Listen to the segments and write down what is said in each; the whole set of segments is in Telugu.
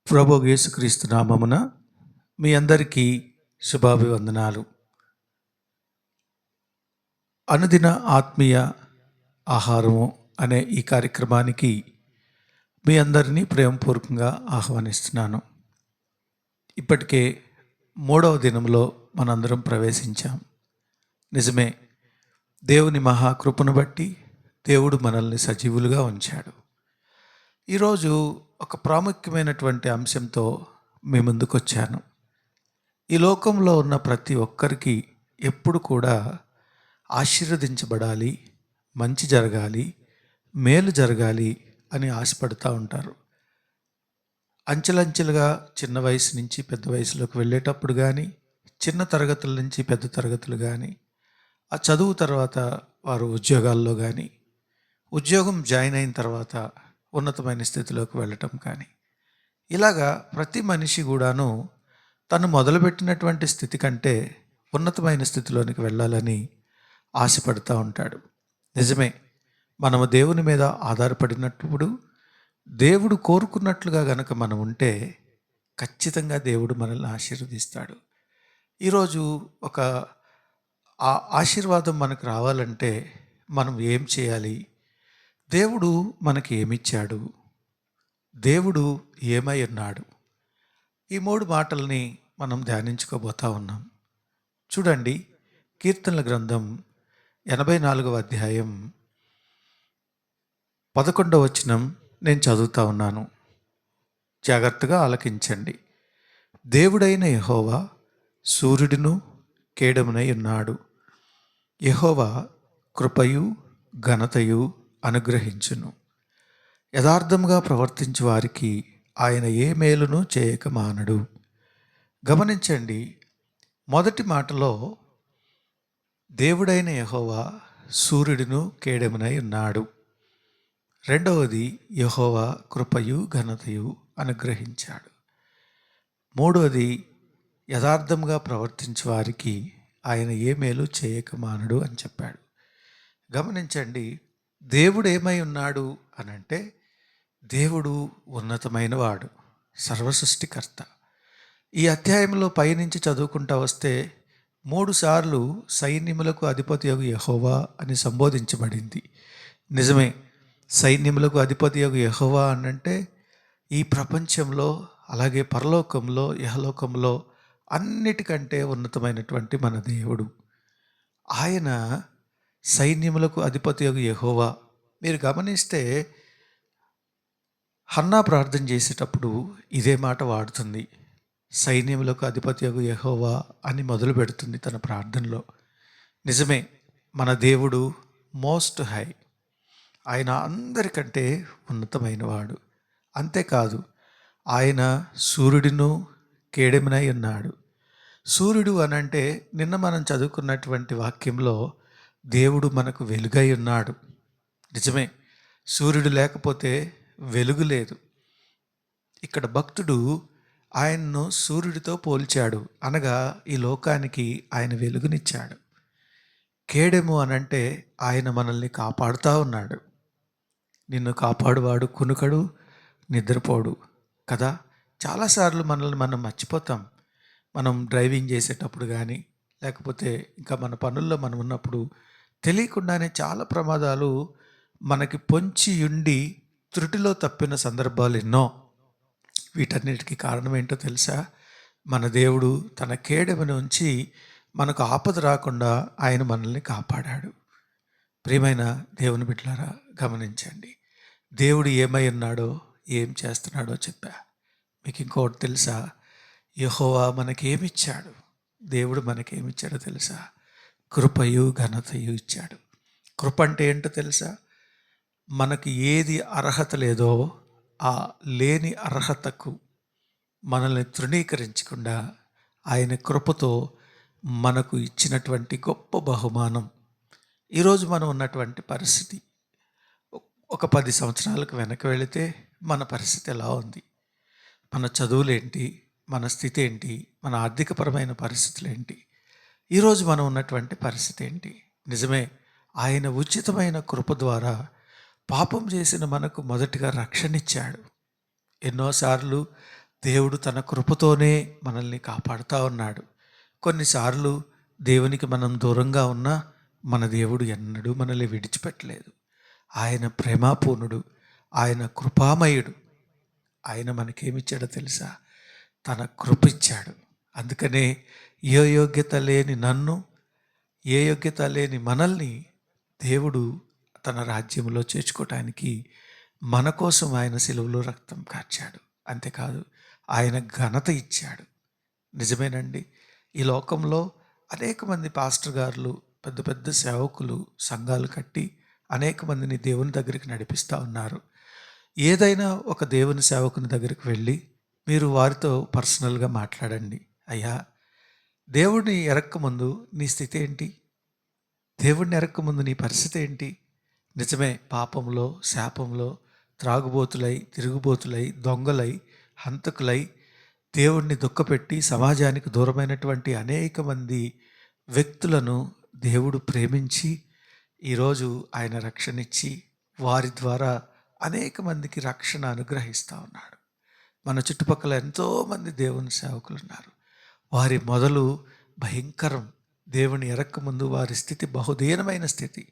ప్రభువు యేసుక్రీస్తు నామమున మీ అందరికీ శుభాభివందనాలు. అనుదిన ఆత్మీయ ఆహారము అనే ఈ కార్యక్రమానికి మీ అందరినీ ప్రేమపూర్వకంగా ఆహ్వానిస్తున్నాను. ఇప్పటికే 3వ దినంలో మనందరం ప్రవేశించాం. నిజమే, దేవుని మహాకృపను బట్టి దేవుడు మనల్ని సజీవులుగా ఉంచాడు. ఈరోజు ఒక ప్రాముఖ్యమైనటువంటి అంశంతో మీ ముందుకొచ్చాను. ఈ లోకంలో ఉన్న ప్రతి ఒక్కరికి ఎప్పుడు కూడా ఆశీర్వదించబడాలి, మంచి జరగాలి, మేలు జరగాలి అని ఆశపడుతూ ఉంటారు. అంచెలంచెలుగా చిన్న వయసు నుంచి పెద్ద వయసులోకి వెళ్ళేటప్పుడు కానీ, చిన్న తరగతుల నుంచి పెద్ద తరగతులు కానీ, ఆ చదువు తర్వాత వారు ఉద్యోగాల్లో కానీ, ఉద్యోగం జాయిన్ అయిన తర్వాత ఉన్నతమైన స్థితిలోకి వెళ్ళటం కానీ, ఇలాగా ప్రతి మనిషి కూడాను తను మొదలుపెట్టినటువంటి స్థితి కంటే ఉన్నతమైన స్థితిలోనికి వెళ్ళాలని ఆశపడుతూ ఉంటాడు. నిజమే, మనము దేవుని మీద ఆధారపడినప్పుడు దేవుడు కోరుకున్నట్లుగా గనక మనం ఉంటే ఖచ్చితంగా దేవుడు మనల్ని ఆశీర్వదిస్తాడు. ఈరోజు ఒక ఆశీర్వాదం మనకు రావాలంటే మనం ఏం చేయాలి? దేవుడు మనకి ఏమిచ్చాడు? దేవుడు ఏమై ఉన్నాడు? ఈ 3 మాటల్ని మనం ధ్యానించుకోబోతా ఉన్నాం. చూడండి, కీర్తనల గ్రంథం 84వ అధ్యాయం 11వ వచనం నేను చదువుతా ఉన్నాను. జాగ్రత్తగా ఆలకించండి. దేవుడైన యెహోవా సూర్యుడును కేడమునై ఉన్నాడు. యెహోవా కృపయు ఘనతయు అనుగ్రహించును. యథార్థముగా ప్రవర్తించు వారికి ఆయన ఏ మేలును చేయక మానడు. గమనించండి, మొదటి మాటలో దేవుడైన యెహోవా సూర్యుడును కేడెమునై ఉన్నాడు. రెండవది, యెహోవా కృపయు ఘనతయు అనుగ్రహించాడు. మూడవది, యథార్థంగా ప్రవర్తించే వారికి ఆయన ఏ మేలు చేయక మానడు అని చెప్పాడు. గమనించండి, దేవుడు ఏమై ఉన్నాడు అనంటే దేవుడు ఉన్నతమైన వాడు, సర్వసృష్టికర్త. ఈ అధ్యాయంలో పైనుంచి చదువుకుంటా వస్తే 3 సార్లు సైన్యములకు అధిపతియగు యెహోవా అని సంబోధించబడింది. నిజమే, సైన్యములకు అధిపతియగు యెహోవా అనంటే ఈ ప్రపంచంలో, అలాగే పరలోకంలో, యహలోకంలో అన్నిటికంటే ఉన్నతమైనటువంటి మన దేవుడు. ఆయన సైన్యములకు అధిపతియగు యెహోవా. మీరు గమనిస్తే హన్నా ప్రార్థన చేసేటప్పుడు ఇదే మాట వాడుతుంది. సైన్యములకు అధిపతియగు యెహోవా అని మొదలు పెడుతుంది తన ప్రార్థనలో. నిజమే, మన దేవుడు మోస్ట్ హై. ఆయన అందరికంటే ఉన్నతమైన వాడు. అంతేకాదు, ఆయన సూర్యుడును కేడెమునై ఉన్నాడు. సూర్యుడు అనంటే నిన్న మనం చదువుకున్నటువంటి వాక్యంలో దేవుడు మనకు వెలుగై ఉన్నాడు. నిజమే, సూర్యుడు లేకపోతే వెలుగు లేదు. ఇక్కడ భక్తుడు ఆయన్ను సూర్యుడితో పోల్చాడు, అనగా ఈ లోకానికి ఆయన వెలుగునిచ్చాడు. కేడెము అనంటే ఆయన మనల్ని కాపాడుతూ ఉన్నాడు. నిన్ను కాపాడువాడు కునుకడు, నిద్రపోడు కదా. చాలాసార్లు మనల్ని మనం మర్చిపోతాం. మనం డ్రైవింగ్ చేసేటప్పుడు కానీ, లేకపోతే ఇంకా మన పనుల్లో మనం ఉన్నప్పుడు తెలియకుండానే చాలా ప్రమాదాలు మనకి పొంచి ఉండి త్రుటిలో తప్పిన సందర్భాలు ఎన్నో. వీటన్నిటికీ కారణం ఏంటో తెలుసా? మన దేవుడు తన కేడెమును ఉంచి మనకు ఆపద రాకుండా ఆయన మనల్ని కాపాడాడు. ప్రియమైన దేవుని బిడ్డలారా, గమనించండి, దేవుడు ఏమై ఉన్నాడో, ఏం చేస్తున్నాడో చెప్పా. మీకు ఇంకోటి తెలుసా? యెహోవా మనకేమిచ్చాడు? దేవుడు మనకేమిచ్చాడో తెలుసా? కృపయు ఘనతయు ఇచ్చాడు. కృప అంటే ఏంటో తెలుసా? మనకి ఏది అర్హత లేదో ఆ లేని అర్హతకు మనల్ని తృణీకరించకుండా ఆయన కృపతో మనకు ఇచ్చినటువంటి గొప్ప బహుమానం. ఈరోజు మనం ఉన్నటువంటి పరిస్థితి, ఒక 10 సంవత్సరాలకు వెనక్కి వెళితే మన పరిస్థితి ఎలా ఉంది? మన చదువులేంటి? మన స్థితి ఏంటి? మన ఆర్థికపరమైన పరిస్థితులు ఏంటి? ఈరోజు మనం ఉన్నటువంటి పరిస్థితి ఏంటి? నిజమే, ఆయన ఉచితమైన కృప ద్వారా పాపం చేసిన మనకు మొదటిగా రక్షణ ఇచ్చాడు. ఎన్నోసార్లు దేవుడు తన కృపతోనే మనల్ని కాపాడుతూ ఉన్నాడు. కొన్నిసార్లు దేవునికి మనం దూరంగా ఉన్నా మన దేవుడు ఎన్నడూ మనల్ని విడిచిపెట్టలేదు. ఆయన ప్రేమాపూర్ణుడు, ఆయన కృపామయుడు. ఆయన మనకేమిచ్చాడో తెలుసా? తన కృప ఇచ్చాడు. అందుకనే ఏ యోగ్యత లేని నన్ను, ఏ యోగ్యత లేని మనల్ని దేవుడు తన రాజ్యంలో చేర్చుకోవటానికి మన కోసం ఆయన శిలువలో రక్తం కార్చాడు. అంతేకాదు, ఆయన ఘనత ఇచ్చాడు. నిజమేనండి. ఈ లోకంలో అనేక మంది పాస్టర్ గారులు, పెద్ద పెద్ద సేవకులు సంఘాలు కట్టి అనేక మందిని దేవుని దగ్గరికి నడిపిస్తూ ఉన్నారు. ఏదైనా ఒక దేవుని సేవకుని దగ్గరికి వెళ్ళి మీరు వారితో పర్సనల్గా మాట్లాడండి. అయ్యా, దేవుడిని ఎరక్కముందు నీ స్థితి ఏంటి? దేవుడిని ఎరక్కముందు నీ పరిస్థితి ఏంటి? నిజమే, పాపంలో, శాపంలో, త్రాగుబోతులై, తిరుగుబోతులై, దొంగలై, హంతకులై, దేవుణ్ణి దుఃఖపెట్టి సమాజానికి దూరమైనటువంటి అనేక మంది వ్యక్తులను దేవుడు ప్రేమించి ఈరోజు ఆయన రక్షణ ఇచ్చి వారి ద్వారా అనేక మందికి రక్షణ అనుగ్రహిస్తూ ఉన్నాడు. మన చుట్టుపక్కల ఎంతోమంది దేవుని సేవకులు ఉన్నారు. వారి మొదలు భయంకరం. దేవుని ఎరక్కముందు వారి స్థితి బహుదీనమైన స్థితి.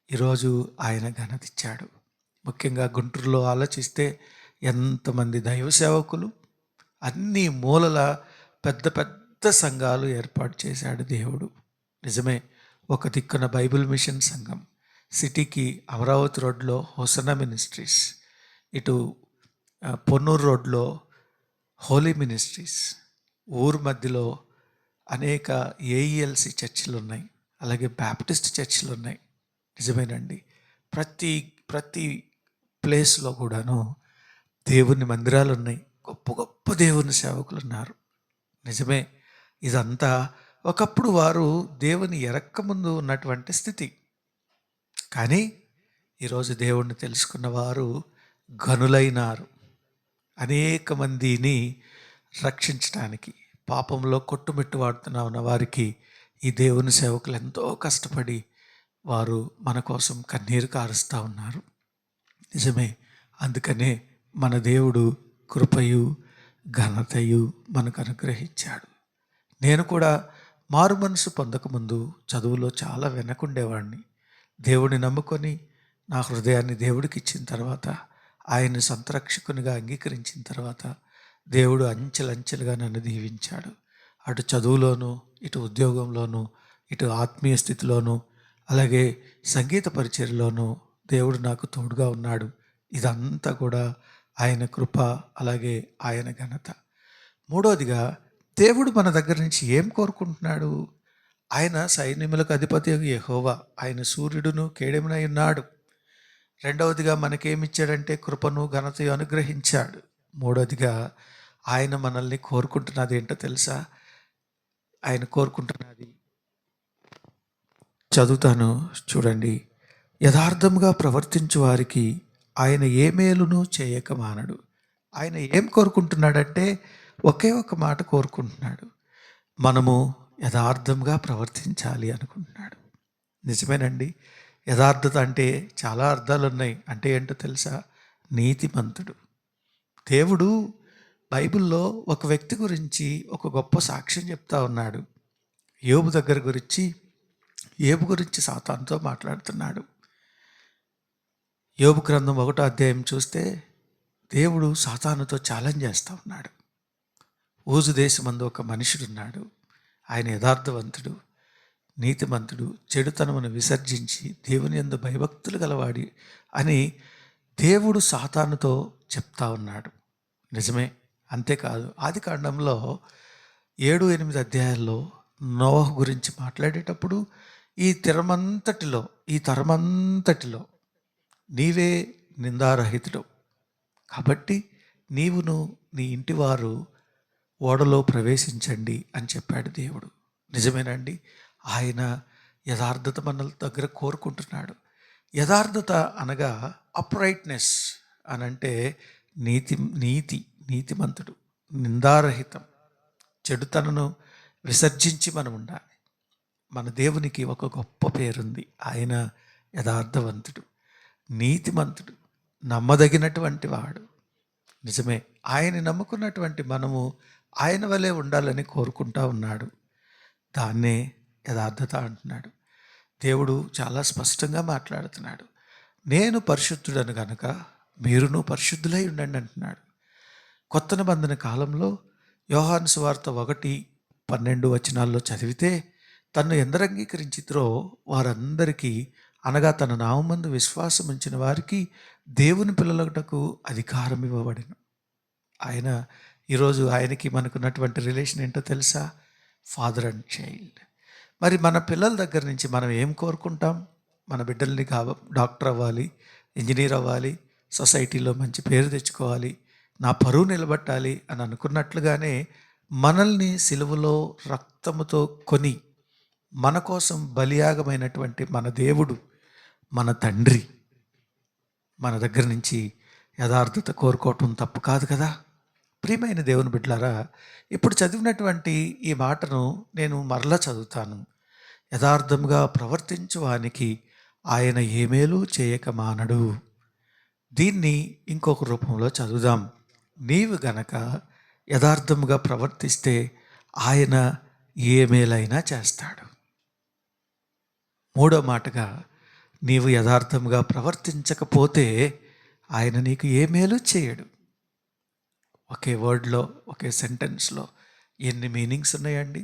ఈరోజు ఆయన ఘనత ఇచ్చాడు. ముఖ్యంగా గుంటూరులో ఆలోచిస్తే ఎంతమంది దైవ సేవకులు, అన్ని మూలల పెద్ద పెద్ద సంఘాలు ఏర్పాటు చేశాడు దేవుడు. నిజమే, ఒక దిక్కున బైబిల్ మిషన్ సంఘం, సిటీకి అమరావతి రోడ్లో హోసన్నా మినిస్ట్రీస్, ఇటు పొన్నూరు రోడ్లో హోలీ మినిస్ట్రీస్, ఊరు మధ్యలో అనేక ఏఈఎల్సి చర్చిలు ఉన్నాయి, అలాగే బ్యాప్టిస్ట్ చర్చిలు ఉన్నాయి. నిజమేనండి, ప్రతి ప్లేస్లో కూడాను దేవుని మందిరాలు ఉన్నాయి. గొప్ప గొప్ప దేవుని సేవకులు ఉన్నారు. నిజమే, ఇదంతా ఒకప్పుడు వారు దేవుని ఎరక్కముందు ఉన్నటువంటి స్థితి. కానీ ఈరోజు దేవుణ్ణి తెలుసుకున్న వారు ఘనులైనారు. అనేక మందిని రక్షించడానికి, పాపంలో కొట్టుమిట్టువాడుతున్నా ఉన్న వారికి ఈ దేవుని సేవకులు ఎంతో కష్టపడి వారు మన కోసం కన్నీరు కారుస్తూ ఉన్నారు. నిజమే, అందుకనే మన దేవుడు కృపయు ఘనతయు మనకు అనుగ్రహించాడు. నేను కూడా మారు మనసు పొందకముందు చదువులో చాలా వెనకుండేవాడిని. దేవుడిని నమ్ముకొని నా హృదయాన్ని దేవుడికి ఇచ్చిన తర్వాత, ఆయన్ని సొంత రక్షకునిగా అంగీకరించిన తర్వాత దేవుడు అంచెలంచెలుగా నన్ను దీవించాడు. అటు చదువులోను, ఇటు ఉద్యోగంలోను, ఇటు ఆత్మీయ స్థితిలోను, అలాగే సంగీత పరిచర్యలోను దేవుడు నాకు తోడుగా ఉన్నాడు. ఇదంతా కూడా ఆయన కృప, అలాగే ఆయన ఘనత. మూడవదిగా, దేవుడు మన దగ్గర నుంచి ఏం కోరుకుంటున్నాడు? ఆయన సైన్యములకు అధిపతి యెహోవా, ఆయన సూర్యుడును కేడెమునై ఉన్నాడు. రెండవదిగా మనకేమిచ్చాడంటే కృపను ఘనతయు అనుగ్రహించాడు. మూడవదిగా ఆయన మనల్ని కోరుకుంటున్నది ఏంటో తెలుసా? ఆయన కోరుకుంటున్నది చదువుతాను చూడండి. యథార్థముగా ప్రవర్తించు వారికి ఆయన ఏ మేలును చేయక మానడు. ఆయన ఏం కోరుకుంటున్నాడంటే ఒకే ఒక మాట కోరుకుంటున్నాడు, మనము యథార్థంగా ప్రవర్తించాలి అనుకుంటున్నాడు. నిజమేనండి, యథార్థత అంటే చాలా అర్థాలు ఉన్నాయి. అంటే ఏంటో తెలుసా? నీతిమంతుడు. దేవుడు బైబిల్లో ఒక వ్యక్తి గురించి ఒక గొప్ప సాక్ష్యం చెప్తా ఉన్నాడు. యోబు దగ్గర గురించి, యోబు గురించి సాతానుతో మాట్లాడుతున్నాడు. యోబు గ్రంథం 1వ అధ్యాయం చూస్తే దేవుడు సాతానుతో ఛాలెంజ్ చేస్తూ ఉన్నాడు. ఊజు దేశమందు ఒక మనుషుడున్నాడు. ఆయన యథార్థవంతుడు, నీతిమంతుడు, చెడుతనమును విసర్జించి దేవుని యందు భయభక్తులు గలవాడి అని దేవుడు సాతానుతో చెప్తా ఉన్నాడు. నిజమే, అంతేకాదు, ఆదికాండంలో 7-8 అధ్యాయాల్లో నోవహు గురించి మాట్లాడేటప్పుడు ఈ తరమంతటిలో నీవే నిందారహితుడు, కాబట్టి నీవును నీ ఇంటివారు ఓడలో ప్రవేశించండి అని చెప్పాడు దేవుడు. నిజమేనండి, ఆయన యథార్థత మన దగ్గర కోరుకుంటున్నాడు. యథార్థత అనగా అప్రైట్నెస్ అనంటే నీతిమంతుడు, నిందారహితం, చెడుతనను విసర్జించి మనం ఉండాలి. మన దేవునికి ఒక గొప్ప పేరుంది. ఆయన యథార్థవంతుడు, నీతిమంతుడు, నమ్మదగినటువంటి వాడు. నిజమే, ఆయన్ని నమ్ముకున్నటువంటి మనము ఆయన వలె ఉండాలని కోరుకుంటా ఉన్నాడు. దాన్నే యథార్థత అంటున్నాడు. దేవుడు చాలా స్పష్టంగా మాట్లాడుతున్నాడు. నేను పరిశుద్ధుడను గనుక మీరును పరిశుద్ధులై ఉండండి అంటున్నాడు. కొత్త నిబంధన కాలంలో యోహాను సువార్త 1:12 చదివితే, తన్ను ఎందరు అంగీకరించిరో వారందరికీ, అనగా తన నామమందు విశ్వాసం ఉంచిన వారికి దేవుని పిల్లలటకు అధికారం ఇవ్వబడిన. ఆయన ఈరోజు ఆయనకి మనకున్నటువంటి రిలేషన్ ఏంటో తెలుసా? Father and child. మరి మన పిల్లల దగ్గర నుంచి మనం ఏం కోరుకుంటాం? మన బిడ్డల్ని డాక్టర్ అవ్వాలి, ఇంజనీర్ అవ్వాలి, సొసైటీలో మంచి పేరు తెచ్చుకోవాలి, నా పరువు నిలబెట్టాలి అని అనుకున్నట్లుగానే మనల్ని సిలువలో రక్తముతో కొని మన కోసం బలియాగమైనటువంటి మన దేవుడు, మన తండ్రి మన దగ్గర నుంచి యథార్థత కోరుకోవటం తప్పు కాదు కదా. ప్రియమైన దేవుని బిడ్డలారా, ఇప్పుడు చదివినటువంటి ఈ మాటను నేను మరలా చదువుతాను. యథార్థంగా ప్రవర్తించువానికి ఆయన ఏ మేలు చేయక మానడు. దీన్ని ఇంకొక రూపంలో చదువుదాం. నీవు గనక యథార్థంగా ప్రవర్తిస్తే ఆయన ఏ మేలైనా చేస్తాడు. మూడో మాటగా, నీవు యథార్థంగా ప్రవర్తించకపోతే ఆయన నీకు ఏ మేలు చేయడు. ఒకే వర్డ్లో, ఒకే సెంటెన్స్లో ఎన్ని మీనింగ్స్ ఉన్నాయండి.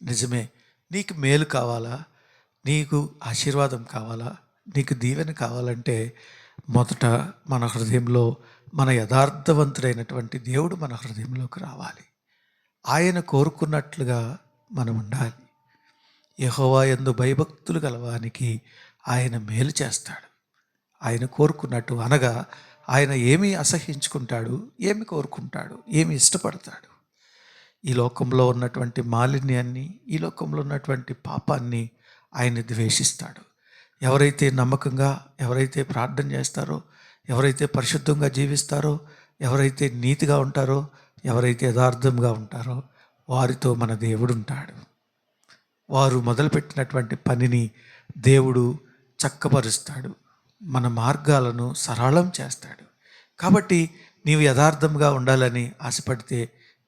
నిజమే, నీకు మేలు కావాలా, నీకు ఆశీర్వాదం కావాలా, నీకు దీవెన కావాలంటే మొదట మన హృదయంలో మన యథార్థవంతుడైనటువంటి దేవుడు మన హృదయంలోకి రావాలి. ఆయన కోరుకున్నట్లుగా మనం ఉండాలి. యెహోవా యందు భయభక్తులు గలవానికి ఆయన మేలు చేస్తాడు. ఆయన కోరుకున్నట్టు, అనగా ఆయన ఏమి అసహ్యించుకుంటాడు, ఏమి కోరుకుంటాడు, ఏమి ఇష్టపడతాడు. ఈ లోకంలో ఉన్నటువంటి మాలిన్యాన్ని, ఈ లోకంలో ఉన్నటువంటి పాపాన్ని ఆయన ద్వేషిస్తాడు. ఎవరైతే నమ్మకంగా, ఎవరైతే ప్రార్థన చేస్తారో, ఎవరైతే పరిశుద్ధంగా జీవిస్తారో, ఎవరైతే నీతిగా ఉంటారో, ఎవరైతే యథార్థంగా ఉంటారో వారితో మన దేవుడు ఉంటాడు. వారు మొదలుపెట్టినటువంటి పనిని దేవుడు చక్కపరుస్తాడు, మన మార్గాలను సరళం చేస్తాడు. కాబట్టి నీవు యథార్థంగా ఉండాలని ఆశపడితే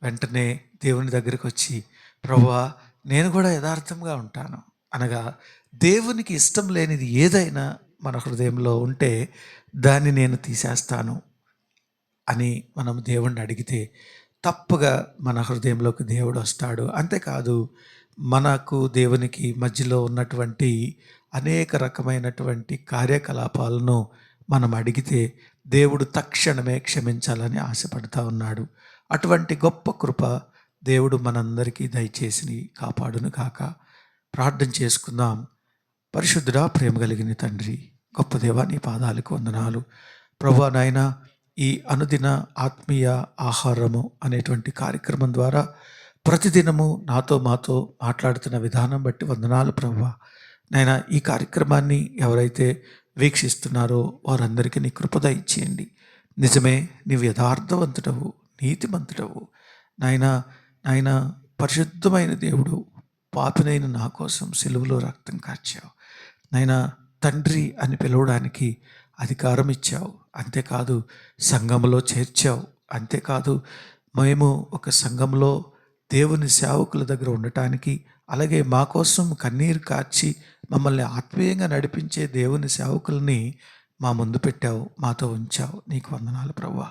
వెంటనే దేవుని దగ్గరికి వచ్చి, ప్రభువా నేను కూడా యథార్థంగా ఉంటాను అనగా, దేవునికి ఇష్టం లేనిది ఏదైనా మన హృదయంలో ఉంటే దాన్ని నేను తీసేస్తాను అని మనం దేవుణ్ణి అడిగితే తప్పగా మన హృదయంలోకి దేవుడు వస్తాడు. అంతేకాదు, మనకు దేవునికి మధ్యలో ఉన్నటువంటి అనేక రకమైనటువంటి కార్యకలాపాలను మనం అడిగితే దేవుడు తక్షణమే క్షమించాలని ఆశపడతా ఉన్నాడు. అటువంటి గొప్ప కృప దేవుడు మనందరికీ దయచేసి కాపాడును కాక. ప్రార్థన చేసుకుందాం. పరిశుద్ధుడా, ప్రేమ కలిగిన తండ్రి, గొప్ప దేవా, నీ పాదాలకు వందనాలు. ప్రభువా నాయన, ఈ అనుదిన ఆత్మీయ ఆహారము అనేటువంటి కార్యక్రమం ద్వారా ప్రతిదినము మాతో మాట్లాడుతున్న విధానం బట్టి వందనాలు ప్రభువా. నాయన, ఈ కార్యక్రమాన్ని ఎవరైతే వీక్షిస్తున్నారో వారందరికీ నీ కృప దయచేయండి. నిజమే, నీవు యథార్థవంతుడవు, నీతిమంతుడవు. నాయన పరిశుద్ధమైన దేవుడు, పాపినైన నా కోసం సిలువలో రక్తం కార్చావు. నాయనా, తండ్రి అని పిలవడానికి అధికారం ఇచ్చావు. అంతేకాదు, సంఘంలో చేర్చావు. అంతేకాదు, మేము ఒక సంఘంలో దేవుని సేవకుల దగ్గర ఉండటానికి, అలాగే మా కోసం కన్నీరు కార్చి మమ్మల్ని ఆత్మీయంగా నడిపించే దేవుని సేవకుల్ని మా ముందు పెట్టావు, మాతో ఉంచావు. నీకు వందనాలు ప్రభువా.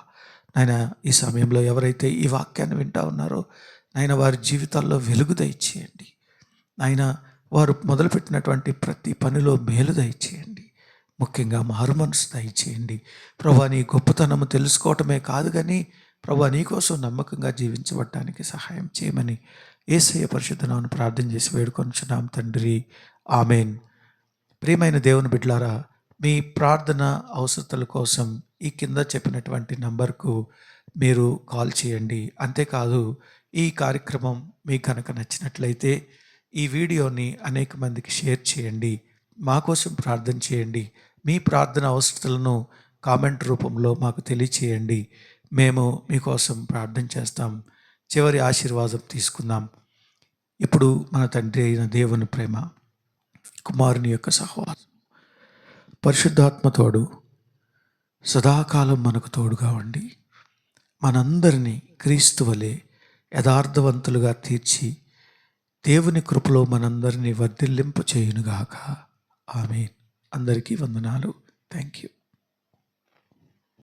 నాయన, ఈ సమయంలో ఎవరైతే ఈ వాక్యాన్ని వింటా ఉన్నారో నాయన, వారి జీవితాల్లో వెలుగు దయచేయండి. నాయన, వారు మొదలుపెట్టినటువంటి ప్రతి పనిలో మేలు దయచేయండి. ముఖ్యంగా మారు మనసు దయచేయండి ప్రభువా. నీ గొప్పతనము తెలుసుకోవటమే కాదు కానీ ప్రభువా, నీకోసం నమ్మకంగా జీవించబడటానికి సహాయం చేయమని యేసయ్య పరిశుద్ధ నామమున ప్రార్థన చేసి వేడుకొనుచున్నాం తండ్రి, ఆమేన్. ప్రియమైన దేవుని బిడ్డలారా, మీ ప్రార్థన అవసరతల కోసం ఈ కింద చెప్పినటువంటి నంబర్కు మీరు కాల్ చేయండి. అంతేకాదు, ఈ కార్యక్రమం మీకు కనుక నచ్చినట్లయితే ఈ వీడియోని అనేక మందికి షేర్ చేయండి. మా కోసం ప్రార్థన చేయండి. మీ ప్రార్థన అవసరతలను కామెంట్ రూపంలో మాకు తెలియచేయండి. మేము మీకోసం ప్రార్థన చేస్తాం. చివరి ఆశీర్వాదం తీసుకుందాం. ఇప్పుడు మన తండ్రి అయిన దేవుని ప్రేమ, కుమారుని యొక్క సహవాసం, పరిశుద్ధాత్మ తోడు సదాకాలం మనకు తోడుగా ఉండి మనందరినీ క్రీస్తు వలె యథార్థవంతులుగా తీర్చి దేవుని కృపలో మనందరినీ వర్ధిల్లింప చేయునుగాక. ఆమేన్. అందరికీ వందనాలు. Thank you.